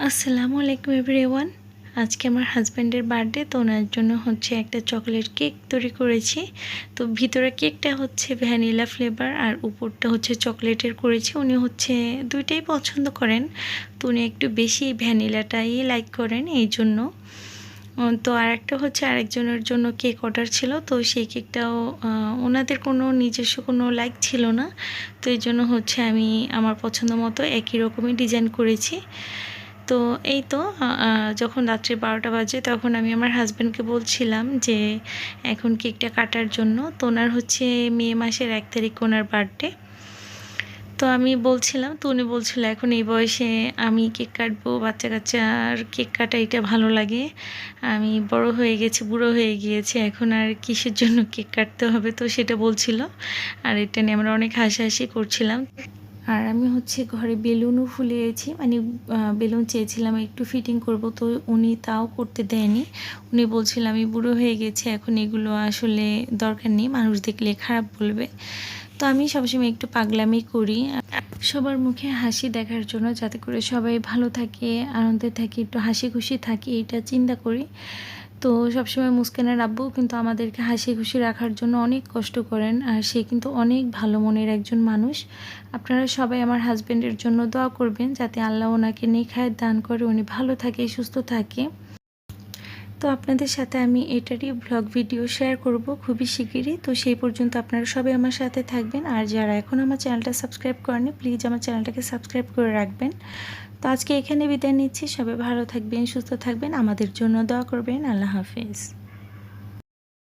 আসসালামু আলাইকুম এভরিওয়ান। আজকে আমার হাজব্যান্ডের বার্থডে, তো ওনার জন্য হচ্ছে একটা চকলেট কেক তৈরি করেছি। তো ভিতরে কেকটা হচ্ছে ভ্যানিলা ফ্লেভার আর উপরটা হচ্ছে চকলেটের করেছি। উনি হচ্ছে দুইটাই পছন্দ করেন, তো উনি একটু বেশি ভ্যানিলাটাই লাইক করেন এই জন্য। তো আরেকটা হচ্ছে আরেকজনের জন্য কেক অর্ডার ছিল, তো সেই কেকটাও ওনাদের কোনো নিজস্ব কোনো লাইক ছিল না, তো এই জন্য হচ্ছে আমি আমার পছন্দ মতো একই রকমই ডিজাইন করেছি। তো এই তো যখন রাত্রি 12টা বাজে তখন আমি আমার হাজব্যান্ডকে বলছিলাম যে এখন কেকটা কাটার জন্য। তো ওনার হচ্ছে মে মাসের 1 তারিখ ওনার বার্থডে। তো আমি বলছিলাম, তো উনি বলছিল এখন এই বয়সে আমি কেক কাটবো, বাচ্চা কাচ্চার কেক কাটা এটা ভালো লাগে, আমি বড় হয়ে গেছি, বুড়ো হয়ে গিয়েছি, এখন আর কিসের জন্য কেক কাটতে হবে, তো সেটা বলছিল। আর এটা নিয়ে আমরা অনেক হাসাহাসি করছিলাম। আর আমি হচ্ছে ঘরে বেলুনও ফুলিয়েছি, মানে বেলুন চেয়েছিলাম একটু ফিটিং করব, তো উনি তাও করতে দেয়নি। উনি বলছিল আমি বুড়ো হয়ে গেছি, এখন এগুলো আসলে দরকার নেই, মানুষ দেখলে খারাপ বলবে। তো আমি সবসময় একটু পাগলামি করি সবার মুখে হাসি দেখার জন্য, যাতে করে সবাই ভালো থাকে, আনন্দে থাকে, একটু হাসি খুশি থাকে, এটা চিন্তা করি। তো সবসময় মুস্কানের আব্বু কিন্তু আমাদেরকে হাসি খুশি রাখার জন্য অনেক কষ্ট করেন, আর সে কিন্তু অনেক ভালো মনের একজন মানুষ। আপনারা সবাই আমার হাজব্যান্ডের জন্য দোয়া করবেন, যাতে আল্লাহ ওনাকে নেখায়েত দান করে, উনি ভালো থাকে, সুস্থ থাকে। তো আপনাদের সাথে আমি এটারই ব্লগ ভিডিও শেয়ার করব খুবই শিগগিরই। তো সেই পর্যন্ত আপনারা সবাই আমার সাথে থাকবেন, আর যারা এখন আমার চ্যানেলটা সাবস্ক্রাইব করেনি প্লিজ আমার চ্যানেলটাকে সাবস্ক্রাইব করে রাখবেন। তো আজকে এখানে বিদায় নিচ্ছি, সবাই ভালো থাকবেন, সুস্থ থাকবেন, আমাদের জন্য দোয়া করবেন। আল্লাহ হাফেজ।